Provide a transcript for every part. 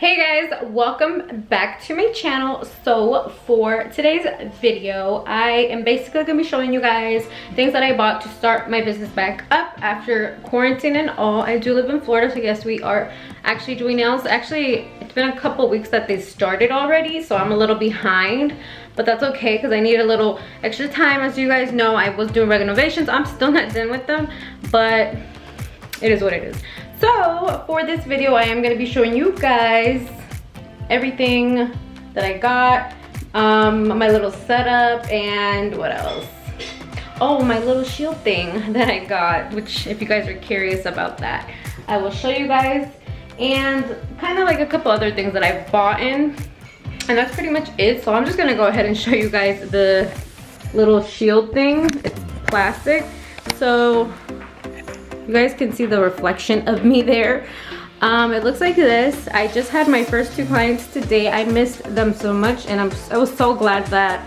Hey guys, welcome back to my channel. So for today's video, I am basically gonna be showing you guys things that I bought to start my business back up after quarantine and all. I do live in Florida, so yes, we are actually doing nails. Actually, it's been a couple weeks that they started already, so I'm a little behind, but that's okay because I need a little extra time. As you guys know, I was doing renovations. I'm still not done with them, but it is what it is. So for this video, I am going to be showing you guys everything that I got, my little setup, and what else? Oh, my little shield thing that I got, which if you guys are curious about that, I will show you guys, and kind of like a couple other things that I've bought in, and that's pretty much it. So I'm just going to go ahead and show you guys the little shield thing. It's plastic, so you guys can see the reflection of me there. It looks like this. I just had my first 2 clients today. I missed them so much, and I was so glad that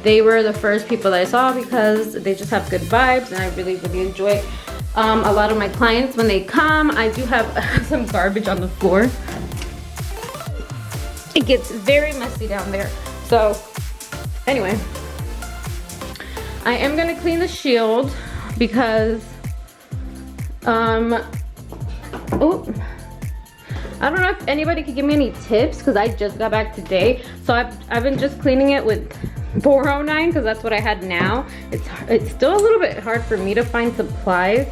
they were the first people that I saw because they just have good vibes, and I really enjoy a lot of my clients when they come. I do have some garbage on the floor. It gets very messy down there. So anyway, I am gonna clean the shield because oh, I don't know if anybody could give me any tips because I just got back today. So I've been just cleaning it with 409 because that's what I had now. It's still a little bit hard for me to find supplies,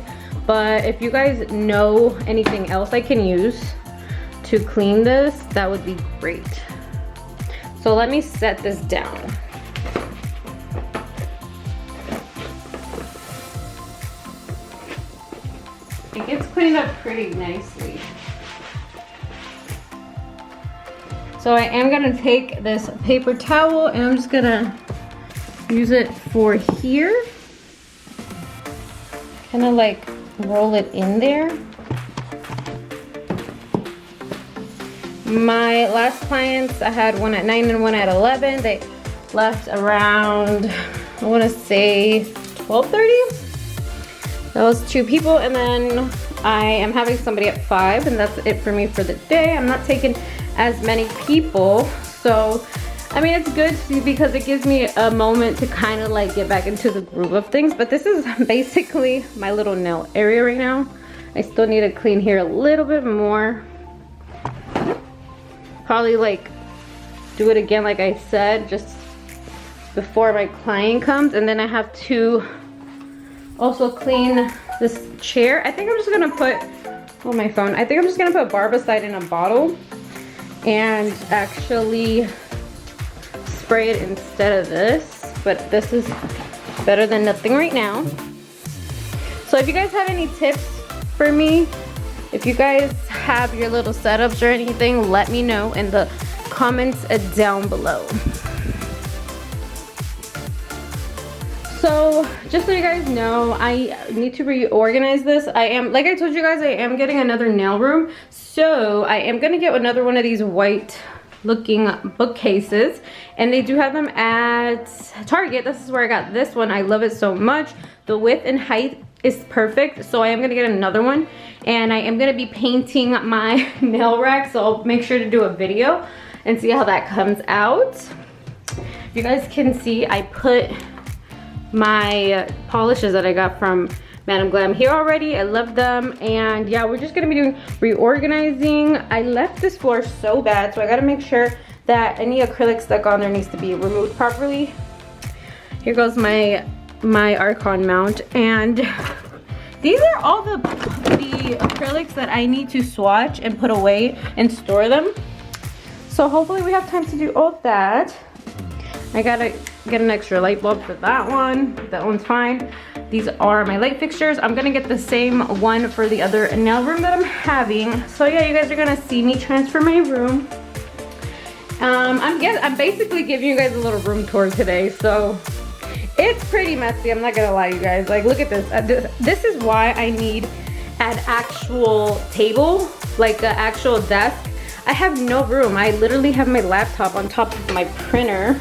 but if you guys know anything else I can use to clean this, that would be great. So let me set this down. It gets cleaned up pretty nicely. So I am gonna take this paper towel and I'm just gonna use it for here. Kind of like roll it in there. My last clients, I had one at 9 and one at 11. They left around, I wanna say 12:30. Those 2 people, and then I am having somebody at 5, and that's it for me for the day. I'm not taking as many people, so I mean it's good because it gives me a moment to kind of like get back into the groove of things. But this is basically my little nail area right now. I still need to clean here a little bit more. Probably like do it again like I said just before my client comes, and then I have to also clean this chair. I think I'm just gonna put, oh my phone, I think I'm just gonna put barbicide in a bottle and actually spray it instead of this, but this is better than nothing right now. So if you guys have any tips for me, if you guys have your little setups or anything, let me know in the comments down below. So just so you guys know, I need to reorganize this. Like I told you guys, I am getting another nail room. So I am gonna get another one of these white looking bookcases, and they do have them at Target. This is where I got this one. I love it so much. The width and height is perfect. So I am gonna get another one, and I am gonna be painting my nail rack. So I'll make sure to do a video and see how that comes out. If you guys can see, I put my polishes that I got from Madam Glam here already. I love them, and yeah, we're just gonna be doing reorganizing. I left this floor so bad, so I gotta make sure that any acrylic stuck on there needs to be removed properly. Here goes my Archon mount, and these are all the acrylics that I need to swatch and put away and store them. So hopefully we have time to do all that. I gotta get an extra light bulb for that one. That one's fine. These are my light fixtures. I'm gonna get the same one for the other nail room that I'm having. So yeah, you guys are gonna see me transfer my room. I'm basically giving you guys a little room tour today. So it's pretty messy, I'm not gonna lie, you guys. Like, look at this. This is why I need an actual table, like an actual desk. I have no room. I literally have my laptop on top of my printer.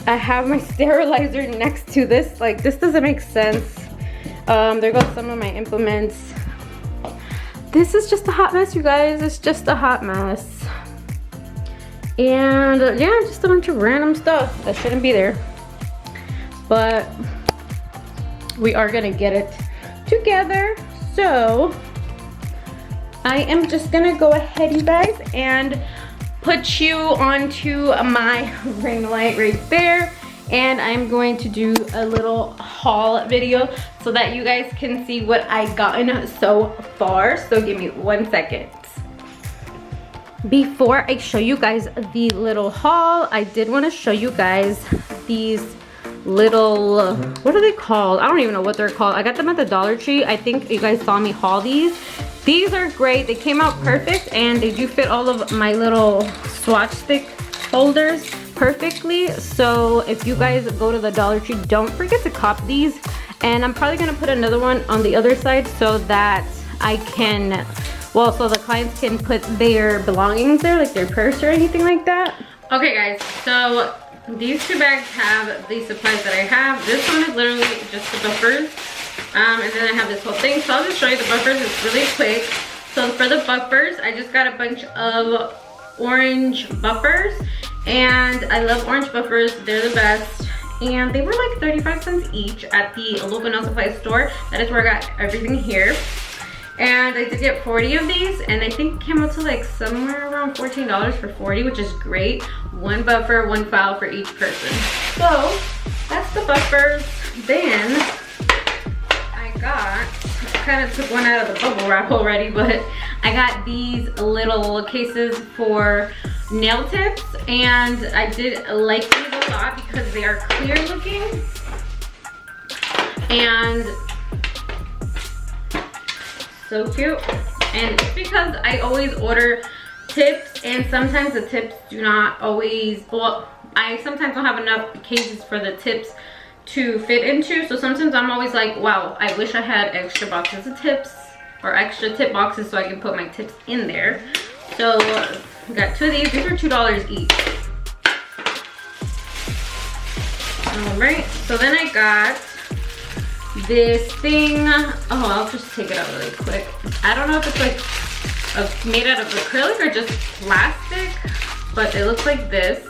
I have my sterilizer next to this. Like, this doesn't make sense. There goes some of my implements. this is just a hot mess, you guys. It's just a hot mess. And yeah, just a bunch of random stuff that shouldn't be there. But we are gonna get it together. So I am just gonna go ahead, you guys, and put you onto my ring light right there. And I'm going to do a little haul video so that you guys can see what I've gotten so far. So give me 1 second. Before I show you guys the little haul, I did want to show you guys these little, what are they called? I don't even know what they're called. I got them at the Dollar Tree. I think you guys saw me haul these. These are great. They came out perfect, and they do fit all of my little swatch stick holders perfectly. So if you guys go to the Dollar Tree, don't forget to cop these. And I'm probably gonna put another one on the other side so that I can, well, so the clients can put their belongings there, like their purse or anything like that. Okay guys, so these two bags have the supplies that I have. This one is literally just the buffers. And then I have this whole thing. So I'll just show you the buffers. It's really quick. So for the buffers, I just got a bunch of orange buffers. And I love orange buffers. They're the best. And they were like 35 cents each at the local nail supply store. That is where I got everything here. And I did get 40 of these, and I think it came out to like somewhere around $14 for 40, which is great. One buffer, one file for each person. So that's the buffers. Then I kind of took one out of the bubble wrap already, but I got these little cases for nail tips, and I did like these a lot because they are clear looking. And so cute. And it's because I always order tips, and sometimes the tips do not always, well, I sometimes don't have enough cases for the tips to fit into. So sometimes I'm always like, wow, I wish I had extra boxes of tips or extra tip boxes so I can put my tips in there. So I got two of these. These are $2 each. All right, so then I got this thing. Oh, I'll just take it out really quick. I don't know if it's like made out of acrylic or just plastic, but it looks like this.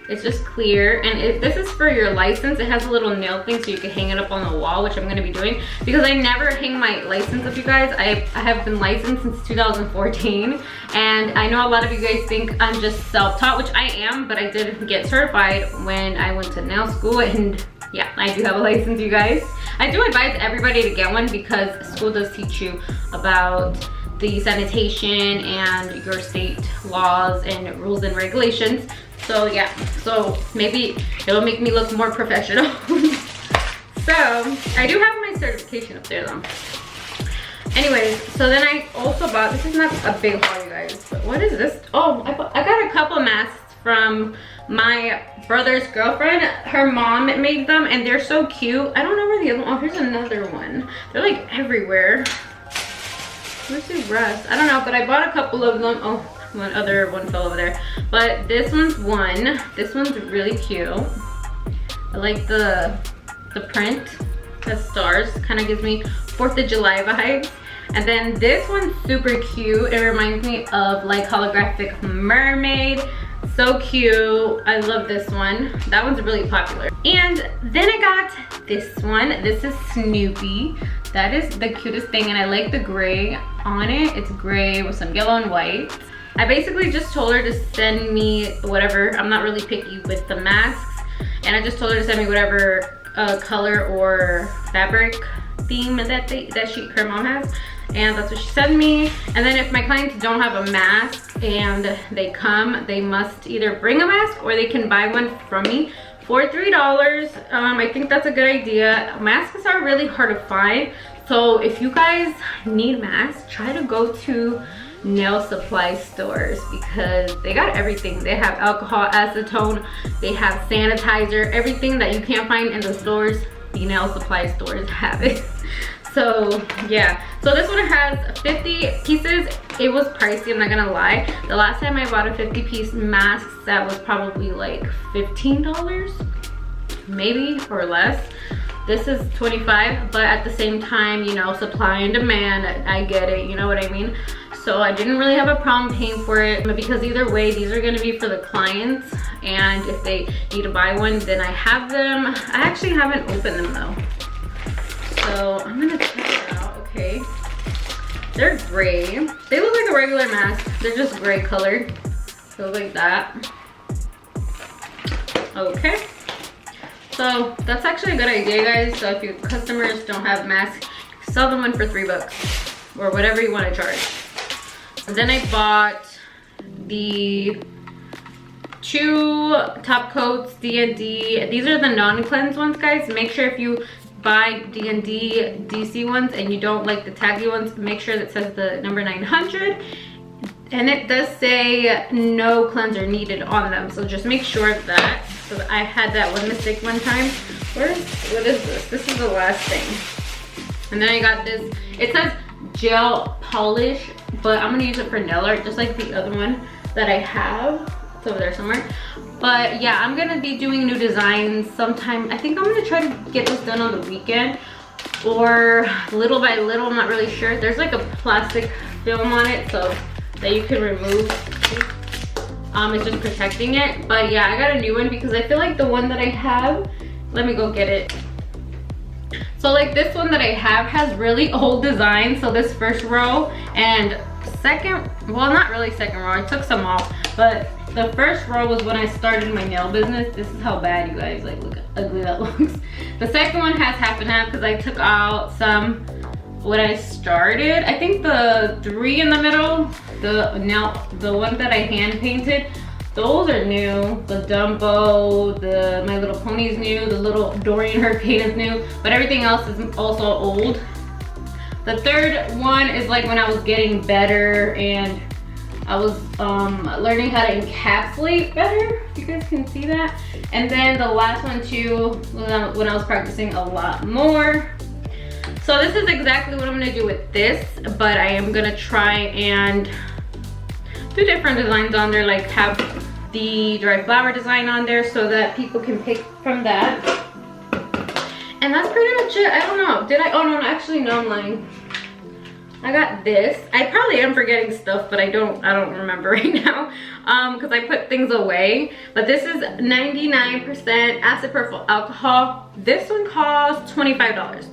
It's just clear, and this is for your license. It has a little nail thing so you can hang it up on the wall, which I'm going to be doing because I never hang my license up, you guys. I have been licensed since 2014, and I know a lot of you guys think I'm just self-taught, which I am, but I did get certified when I went to nail school, and yeah, I do have a license, you guys. I do advise everybody to get one because school does teach you about the sanitation and your state laws and rules and regulations. So yeah, so maybe it'll make me look more professional. So I do have my certification up there though. Anyways, so then I also bought, this is not a big haul, you guys, but what is this? Oh, I got a couple masks from my brother's girlfriend. Her mom made them, and they're so cute. I don't know where the other one, oh, here's another one. They're like everywhere. Where's the rest? I don't know, but I bought a couple of them. Oh, one fell over there. But this one's one. This one's really cute. I like the print. The stars kind of gives me 4th of July vibes. And then this one's super cute. It reminds me of like holographic mermaid. So cute. I love this one. That one's really popular. And then I got this one. This is Snoopy. That is the cutest thing, and I like the gray on it. It's gray with some yellow and white. I basically just told her to send me whatever. I'm not really picky with the masks, and I just told her to send me whatever color or fabric theme that her mom has, and that's what she sent me. And then if my clients don't have a mask and they come, they must either bring a mask or they can buy one from me for $3. I think that's a good idea. Masks are really hard to find, so if you guys need masks, try to go to nail supply stores because they got everything. They have alcohol, acetone, they have sanitizer, everything that you can't find in the stores, the nail supply stores have it. So yeah, so this one has 50 pieces. It was pricey, I'm not gonna lie. The last time I bought a 50-piece mask, that was probably like $15 maybe, or less. This is 25, but at the same time, you know, supply and demand, I get it, you know what I mean? So I didn't really have a problem paying for it, because either way, these are gonna be for the clients, and if they need to buy one, then I have them. I actually haven't opened them though. So I'm gonna check it out, okay. They're gray. They look like a regular mask. They're just gray colored. So like that. Okay. So that's actually a good idea, guys. So if your customers don't have masks, sell them one for $3 or whatever you want to charge. And then I bought the 2 top coats, D&D. These are the non-cleanse ones, guys. Make sure if you buy D&D DC ones and you don't like the taggy ones, make sure that says the number 900. And it does say no cleanser needed on them. So just make sure of that. So I had that one mistake one time. What is this? This is the last thing. And then I got this. It says gel polish, but I'm gonna use it for nail art, just like the other one that I have. It's over there somewhere. But yeah, I'm gonna be doing new designs sometime. I think I'm gonna try to get this done on the weekend, or little by little, I'm not really sure. There's like a plastic film on it so that you can remove. It's just protecting it. But yeah, I got a new one because I feel like the one that I have, let me go get it. So like this one that I have has really old design. So this first row and second, well, not really second row, I took some off, but the first row was when I started my nail business. This is how bad, you guys, like look how ugly that looks. The second one has half and half because I took out some when I started. I think the 3 in the middle, the one that I hand painted, those are new. The Dumbo, the My Little Pony is new, the little Dorian Hurricane is new, but everything else is also old. The third one is like when I was getting better and I was learning how to encapsulate better, if you guys can see that. And then the last one too, when I was practicing a lot more. So this is exactly what I'm gonna do with this, but I am gonna try and do different designs on there, like have the dry flower design on there so that people can pick from that. And that's pretty much it. I don't know, did I, oh no, actually no, I'm lying. I got this. I probably am forgetting stuff, but I don't remember right now because I put things away. But this is 99% isopropyl alcohol. This one costs $25.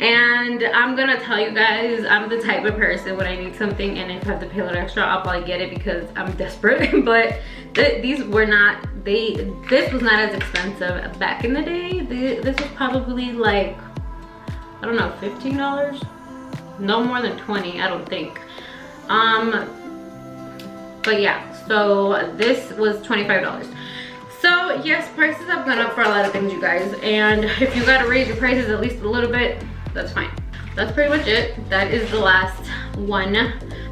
And I'm gonna tell you guys, I'm the type of person when I need something and if I have to pay a little extra, I'll probably get it because I'm desperate. But these were not, this was not as expensive back in the day. This was probably like, I don't know, $15? No more than 20, I don't think. But yeah, so this was $25. So yes, prices have gone up for a lot of things, you guys, and if you gotta raise your prices at least a little bit, that's fine. That's pretty much it. That is the last one,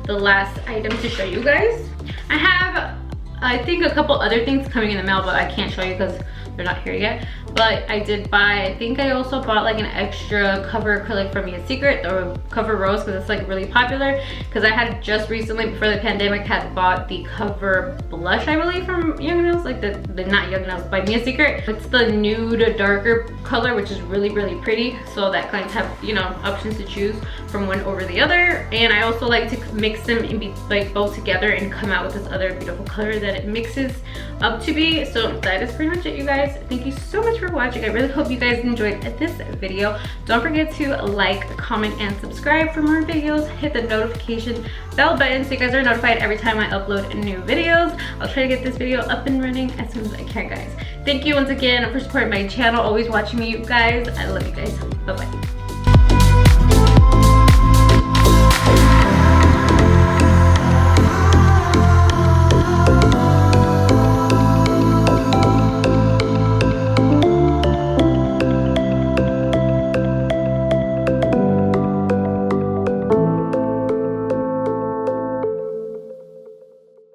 the last item to show you guys. I have, I think, a couple other things coming in the mail, but I can't show you because they're not here yet. But I did buy, I think I also bought like an extra cover acrylic from Mia Secret, or cover rose, because it's like really popular. Because I had just recently, before the pandemic, had bought the cover blush, I believe, from Young Nails, like the not Young Nails, by Mia Secret. It's the nude darker color, which is really, really pretty. So that clients have, you know, options to choose from one over the other. And I also like to mix them and be like both together and come out with this other beautiful color that it mixes up to be. So that is pretty much it, you guys. Thank you so much for watching. I really hope you guys enjoyed this video. Don't forget to like, comment, and subscribe for more videos. Hit the notification bell button so you guys are notified every time I upload new videos. I'll try to get this video up and running as soon as I can, guys. Thank you once again for supporting my channel, always watching me, you guys. I love you guys. Bye bye.